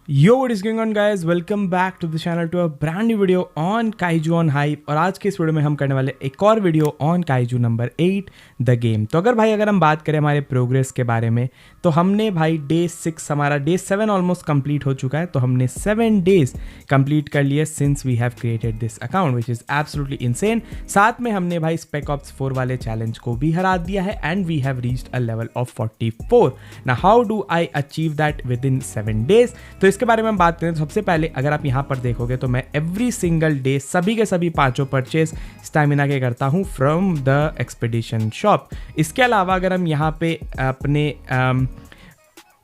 Yo, what is going on guys? Welcome back to the channel to a brand new video on Kaiju on Hype। और आज के इस video में हम करने वाले एक और video on kaiju number 8 the game. तो अगर हम बात करें हमारे प्रोग्रेस के बारे में, तो हमने भाई डे 6 हमारा डे 7 ऑलमोस्ट कंप्लीट हो चुका है। तो हमने 7 डेज कंप्लीट कर लिए since we have created this account which is absolutely insane. साथ में हमने भाई स्पेक ऑप्स 4 वाले चैलेंज को भी हरा दिया है and we have reached a level of 44। ना how do I achieve that within 7 days? तो इसके बारे में हम बात करें तो सबसे पहले अगर आप यहाँ पर देखोगे तो मैं एवरी सिंगल डे सभी के सभी 5 परचेज स्टैमिना के करता हूँ फ्रॉम द एक्सपीडिशन शॉप। इसके अलावा अगर हम यहाँ पे अपने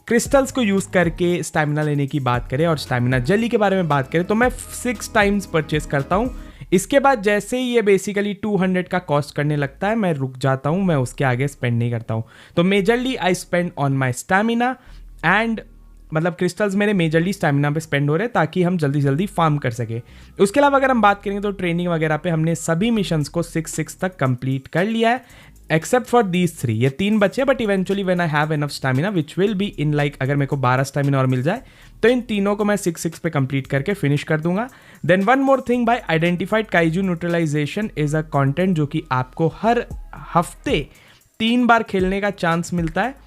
क्रिस्टल्स को यूज़ करके स्टैमिना लेने की बात करें और स्टैमिना जेली के बारे में बात करें तो मैं 6 टाइम्स परचेज करता हूँ। इसके बाद जैसे ही ये बेसिकली 200 का कॉस्ट करने लगता है मैं रुक जाता हूँ, मैं उसके आगे स्पेंड नहीं करता हूँ। तो majorly I spend on my stamina and मतलब क्रिस्टल्स मेरे मेजरली स्टैमिना पे स्पेंड हो रहे हैं ताकि हम जल्दी जल्दी फार्म कर सके। उसके अलावा अगर हम बात करेंगे तो ट्रेनिंग वगैरह पे हमने सभी मिशंस को 6 तक कंप्लीट कर लिया है एक्सेप्ट फॉर दीज 3। ये 3 बचे but eventually when I have enough stamina which will be in like अगर मेरे को 12 स्टैमिना और मिल जाए तो इन तीनों को मैं 6 पे कंप्लीट करके फिनिश कर दूंगा। Then one more thing, by identified kaiju neutralisation is a content जो कि आपको हर हफ्ते 3 बार खेलने का चांस मिलता है।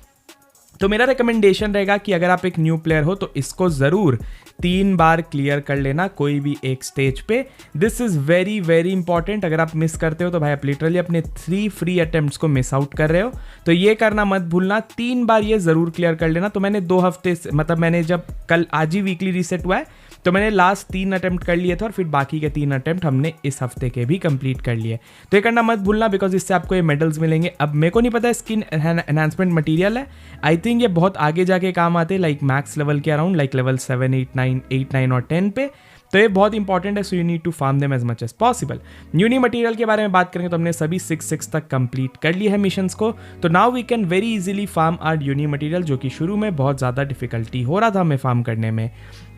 तो मेरा रिकमेंडेशन रहेगा कि अगर आप एक न्यू प्लेयर हो तो इसको ज़रूर 3 बार क्लियर कर लेना कोई भी एक स्टेज पे। This is very very important. अगर आप मिस करते हो तो भाई आप लिटरली अपने 3 फ्री अटेम्प्ट्स को मिस आउट कर रहे हो। तो ये करना मत भूलना, 3 बार ये ज़रूर क्लियर कर लेना। तो मैंने 2 हफ्ते मतलब मैंने जब कल आज ही वीकली रीसेट हुआ है तो मैंने लास्ट 3 अटेम्प्ट कर लिए थे और फिर बाकी के 3 अटेम्प्ट हमने इस हफ्ते के भी कंप्लीट कर लिए। तो ये करना मत भूलना बिकॉज इससे आपको ये मेडल्स मिलेंगे। अब मेरे को नहीं पता स्किन एनहांसमेंट मटेरियल है, आई थिंक ये बहुत आगे जाके काम आते हैं लाइक मैक्स लेवल के अराउंड लाइक लेवल 7, 8, 9 और 10 पे। तो ये बहुत इंपॉर्टेंट है, so you need to farm them as much as possible. Uni material के बारे में बात करेंगे तो हमने सभी 6 तक कंप्लीट कर लिए हैं मिशंस को। तो now we can very easily farm our uni material जो कि शुरू में बहुत ज़्यादा डिफिकल्टी हो रहा था हमें फार्म करने में।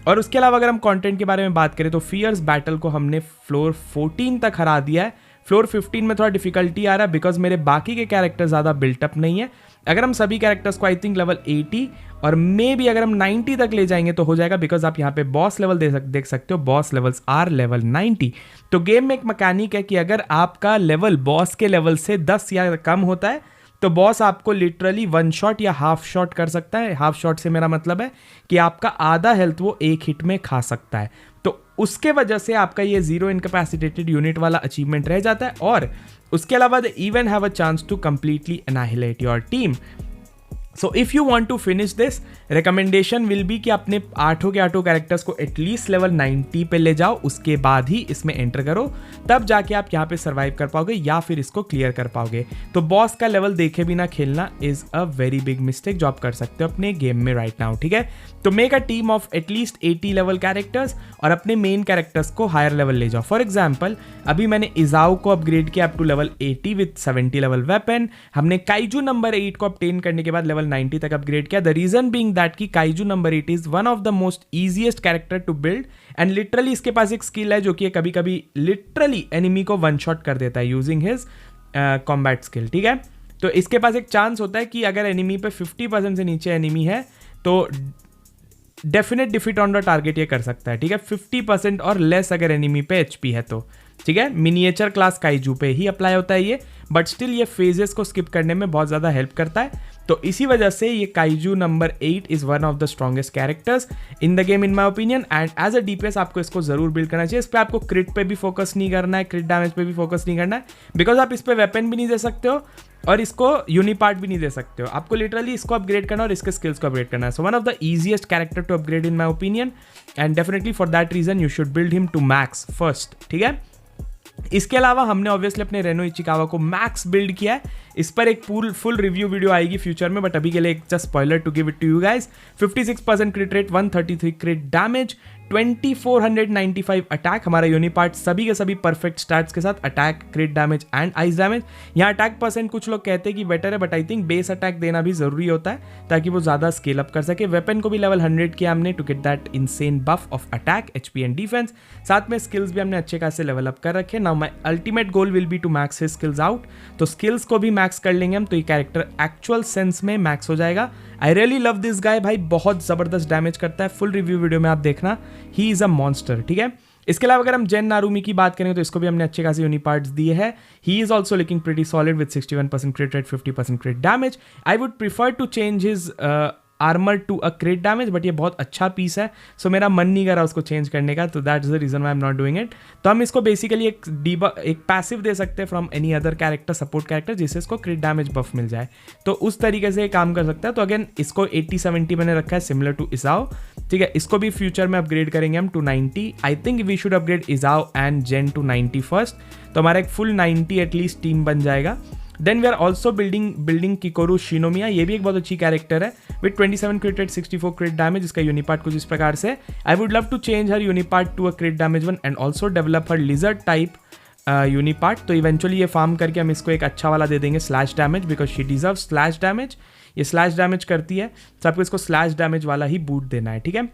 और उसके अलावा अगर हम कंटेंट के बारे में बात करें तो फियर्स बैटल को हमने फ्लोर 14 तक हरा दिया है। फ्लोर 15 में थोड़ा डिफिकल्टी आ रहा है बिकॉज मेरे बाकी के कैरेक्टर ज़्यादा बिल्टअप नहीं है। अगर हम सभी कैरेक्टर्स को आई थिंक लेवल 80 और मे बी अगर हम 90 तक ले जाएंगे तो हो जाएगा बिकॉज आप यहाँ पे बॉस लेवल देख सकते हो, बॉस लेवल्स आर लेवल 90। तो गेम में एक मैकेनिक है कि अगर आपका लेवल बॉस के लेवल से 10 या कम होता है तो बॉस आपको लिटरली 1 शॉट या हाफ शॉट कर सकता है। हाफ शॉट से मेरा मतलब है कि आपका आधा हेल्थ वो एक हिट में खा सकता है। तो उसके वजह से आपका ये 0 इनकैपेसिटेटेड यूनिट वाला अचीवमेंट रह जाता है। और उसके अलावा they even have a chance to completely annihilate your team. So if you want to finish this, recommendation will be कि अपने 8 के 8 कैरेक्टर्स को एटलीस्ट लेवल 90 पे ले जाओ, उसके बाद ही इसमें एंटर करो, तब जाके आप यहाँ पे सर्वाइव कर पाओगे या फिर इसको क्लियर कर पाओगे। तो बॉस का लेवल देखे बिना खेलना is a very big mistake जो आप कर सकते हो अपने गेम में राइट नाउ, ठीक है। तो make a team of at least 80 level characters और अपने मेन कैरेक्टर्स को हायर लेवल ले जाओ। फॉर एग्जाम्पल अभी मैंने इजाओ को अपग्रेड किया up to level 80 with 70 level weapon. हमने काइजू नंबर 8 को ऑब्टेन करने के बाद लेवल 90 तक अपग्रेड किया। द रीजन बीइंग दैट कि kaiju number 8 is one of the most easiest character to build and literally इसके पास एक स्किल है जो कि कभी कभी लिटरली एनिमी को 1 शॉट कर देता है यूजिंग हिज कॉम्बैट स्किल, ठीक है। तो इसके पास एक चांस होता है कि अगर एनिमी पे 50% से नीचे एनिमी है तो definite defeat on the target ये कर सकता है, ठीक है। 50% और लेस अगर एनिमी पे एचपी है तो, ठीक है। मिनिएचर क्लास काइजू पे ही अप्लाई होता है ये, बट स्टिल ये फेजेस को स्किप करने में बहुत ज़्यादा हेल्प करता है। तो इसी वजह से ये kaiju number 8 is one of the strongest characters in the game in my opinion. And as a DPS आपको इसको ज़रूर बिल्ड करना चाहिए। इस पर आपको क्रिट पे भी फोकस नहीं करना है, क्रिट डैमेज पे भी फोकस नहीं करना है बिकॉज आप इस पर वेपन भी नहीं दे सकते हो और इसको यूनिपार्ट भी नहीं दे सकते हो। आपको लिटरली इसको अपग्रेड करना और इसके स्किल्स को अपग्रेड करना है। So one of the easiest character to upgrade in my opinion and definitely for that reason you should build him to max first, ठीक है। इसके अलावा हमने ऑब्वियसली अपने रेनो इचिकावा को मैक्स बिल्ड किया है। इस पर एक फुल रिव्यू वीडियो आएगी फ्यूचर में, बट अभी के लिए एक just spoiler to give it to you guys. 56% crit rate, 133 crit damage, 2495 attack, हमारा यूनिपार्ट सभी के सभी परफेक्ट स्टैट्स के साथ attack, क्रिट damage and ice damage. यहाँ अटैक परसेंट कुछ लोग कहते हैं कि बेटर है, but I think base attack देना भी जरूरी होता है ताकि वो ज़्यादा स्केल अप कर सके। वेपन को भी लेवल 100 किया हमने to get that insane buff of attack, HP and defence. साथ में स्किल्स भी हमने अच्छे खासे लेवल अप कर रखे। Now my ultimate goal will be to max his skills out. तो स्किल्स को भी मैक्स कर लेंगे हम तो ये कैरेक्टर एक्चुअल सेंस में मैक्स हो जाएगा। I really love this guy भाई, बहुत जबरदस्त डैमेज करता है। फुल रिव्यू वीडियो में आप देखना, ही इज अ मॉन्स्टर। ठीक है, इसके अलावा अगर हम जेन नारुमी की बात करें तो इसको भी हमने अच्छे खासे यूनिपार्ट्स दिए हैं। He is also looking pretty solid with 61% crit rate, 50% crit damage. I would prefer to change his armour to a crit damage, but ये बहुत अच्छा पीस है, सो मेरा मन नहीं कर रहा उसको चेंज करने का, तो that is the reason I am not doing it. तो हम इसको बेसिकली एक पैसिव दे सकते हैं from any other character, support character, जिससे इसको क्रिट डैमेज बफ मिल जाए, तो उस तरीके से ये काम कर सकता है। तो अगेन इसको 80-70 मैंने रखा है, सिमिलर टू इजाओ। ठीक है, इसको भी फ्यूचर में अपग्रेड करेंगे हम to 90। I think we should upgrade Isao and Gen to 90 first, तो हमारा एक फुल 90 एटलीस्ट टीम बन जाएगा। Then we are also building Kikoru Shinomiya, ये भी एक बहुत अच्छी कैरेक्टर है with 27 crit rate, 64 crit damage. इसका यूनिपार्ट कुछ इस प्रकार से, I would love to change her uni part to a crit damage one and also develop her lizard type यूनिपार्ट। तो इवेंचुअली ये फार्म करके हम इसको एक अच्छा वाला दे देंगे slash damage, because she deserve slash damage. ये स्लैश डैमेज करती है, तो आपको इसको स्लैश डैमेज वाला ही बूट देना है। ठीक है,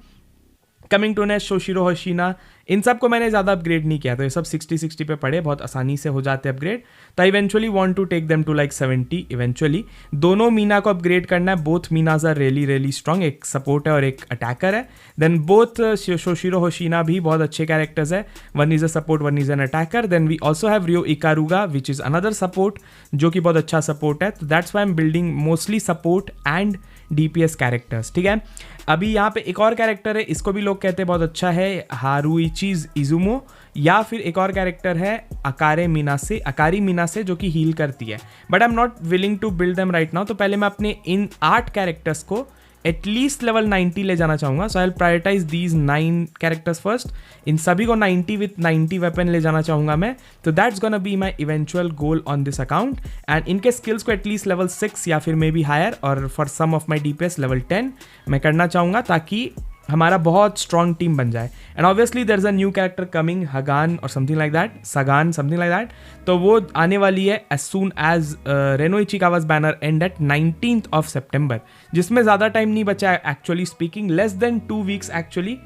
कमिंग टू नेक्स्ट शोशिरो होशिना, इन सब को मैंने ज़्यादा अपग्रेड नहीं किया, तो ये सब 60 पे पड़े, बहुत आसानी से हो जाते हैं अपग्रेड। तो I eventually want to take them to like 70 eventually. दोनों मीना को अपग्रेड करना है, both Minas are really strong, एक सपोर्ट है और एक अटैकर है। देन बोथ शोशिरो होशिना भी बहुत अच्छे कैरेक्टर्स है, one is a support, one is an attacker. Then we also have Rio Ikaruga which is another support, जो कि बहुत अच्छा सपोर्ट है। तो that's why I am building mostly support and DPS characters. ठीक है, अभी यहाँ पे एक और कैरेक्टर है, इसको भी लोग कहते हैं बहुत अच्छा है, हारुइचीज इजुमो, या फिर एक और कैरेक्टर है अकारी मीनासे, जो कि हील करती है, but I am not willing to build them right now. तो पहले मैं अपने इन 8 कैरेक्टर्स को एटलीस्ट लेवल 90 ले जाना चाहूँगा, so I will prioritize these 9 characters first. इन सभी को 90 विथ 90 वेपन ले जाना चाहूँगा मैं, तो that's gonna be my eventual goal on this account. And इनके स्किल्स को एटलीस्ट लेवल 6 या फिर मे बी हायर, और for some of my DPS level 10 मैं करना चाहूँगा, ताकि हमारा बहुत स्ट्रॉन्ग टीम बन जाए। And obviously there is a new character coming, Hagan or something like that, Sagan something like that, तो वो आने वाली है as soon as Reno Ichikawa's banner and at 19th of September, जिसमें ज़्यादा टाइम नहीं बचा है actually speaking, less than 2 weeks actually.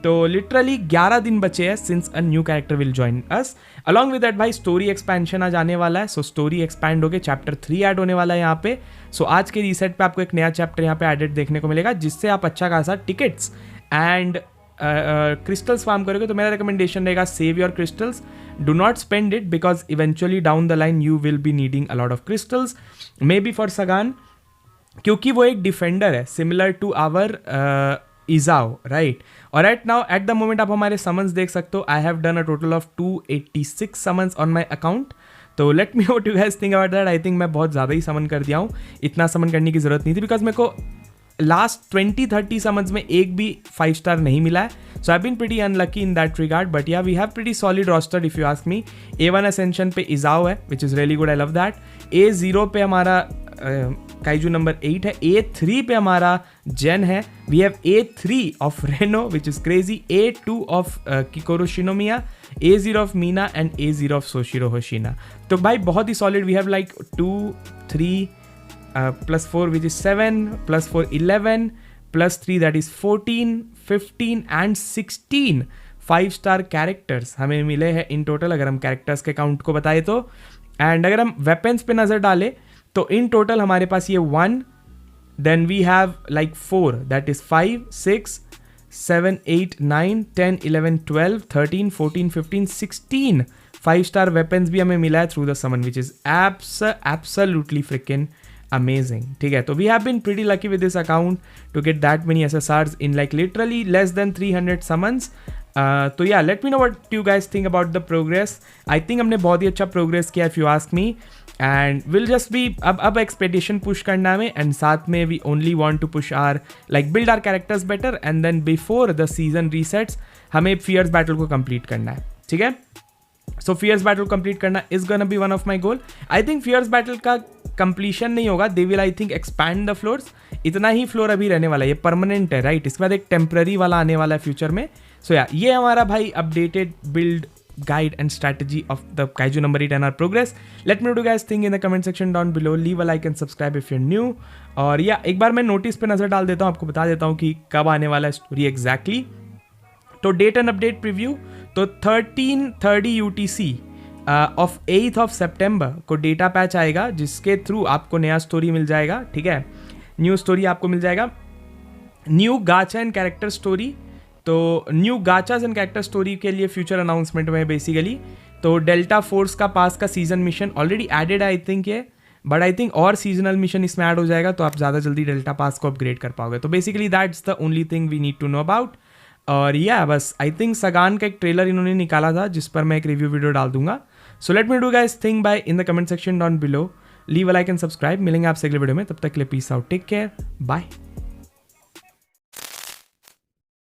तो लिटरली 11 दिन बचे हैं since a new character will join us. Along with that भाई स्टोरी एक्सपेंशन आज आने वाला है, सो स्टोरी एक्सपैंड होकर चैप्टर 3 ऐड होने वाला है यहाँ पे। सो आज के रीसेट पे आपको एक नया चैप्टर यहाँ पे एडेड देखने को मिलेगा, जिससे आप अच्छा खासा टिकट्स एंड क्रिस्टल्स फार्म करोगे। तो मेरा रिकमेंडेशन रहेगा, save your crystals, do not spend it, because eventually down the line you will be needing a lot of crystals, maybe for Sagan, क्योंकि वो एक डिफेंडर है similar to our Isao, right. और right now at the moment आप हमारे summons देख सकते हो, I have done a total of 286 summons on my account. तो let me what you guys think about that. I think मैं बहुत ज़्यादा ही समन कर दिया हूँ, इतना समन करने की जरूरत नहीं थी, बिकॉज मेरे को लास्ट 20-30 समन्स में एक भी 5 स्टार नहीं मिला है, so I been pretty unlucky in that regard, but yeah we have pretty solid roster if you ask me. A1 ascension पे इजाओ है which is really good, I love that. A0 पे हमारा kaiju number 8 है, A3 पे हमारा Gen है, we have A3 of Reno which is crazy, A2 of Kikoru Shinomiya, A0 of Mina and A0 of Soshiro Hoshina. तो भाई बहुत ही solid, we have like 2, 3 plus 4 which is 7, plus 4 11, plus 3 that is 14, 15 and 16 5-star characters हमें मिले हैं in total, अगर हम characters के काउंट को बताए तो। एंड अगर हम वेपन्स पे नज़र डालें तो इन टोटल हमारे पास ये 1, then we have like 4 that is 5, 6, 7, 8, 9, 10, 11, 12, 13, 14, 15, 16 5-star weapons भी हमें मिला है through the summon, which is absolutely freaking amazing. ठीक है, तो we have been pretty lucky with this account to get that many SSRs in like literally less than 300 summons. तो yeah, let me know what you guys think about the progress. I think हमने बहुत ही अच्छा progress किया if you ask me, and we'll just be अब expedition push करना हमें, and साथ में we only want to push our like build our characters better, and then before the season resets हमें Fierce Battle को complete करना है, ठीक है। सो फियर्स बैटल कंप्लीट करना is gonna be one of my goal. I think fierce battle का completion नहीं होगा, they will I think expand the floors. इतना ही फ्लोर अभी रहने वाला है, ये परमानेंट है राइट। इसके बाद एक टेम्पररी वाला आने वाला है फ्यूचर में। सो या ये हमारा भाई updated build guide and strategy of the Kaiju number 8 and our progress. Let me know what you guys think in the comment section down below. Leave a like and subscribe if you're new. और या एक बार मैं notice पे नज़र डाल देता हूँ, आपको बता देता हूँ कि कब आने वाला है स्टोरी एग्जैक्टली। तो डेट एंड अपडेट प्रीव्यू तो 13:30 UTC of 8th of September को डेटा पैच आएगा, जिसके थ्रू आपको नया स्टोरी मिल जाएगा। ठीक है, न्यू स्टोरी आपको मिल जाएगा, new gacha and character story. तो new gachas and character story के लिए फ्यूचर अनाउंसमेंट में बेसिकली तो डेल्टा फोर्स का पास का season mission already added I think ये, बट आई थिंक और सीजनल मिशन इसमें ऐड हो जाएगा, तो आप ज़्यादा जल्दी डेल्टा पास को अपग्रेड कर पाओगे। तो basically that's the only thing we need to know about. और या बस आई थिंक सगान का एक ट्रेलर इन्होंने निकाला था, जिस पर मैं एक रिव्यू वीडियो डाल दूंगा। So let me do guys think by in the comment section down below. Leave a like and subscribe. मिलेंगे आपसे अगले वीडियो में, तब तक के लिए peace out, take care, bye.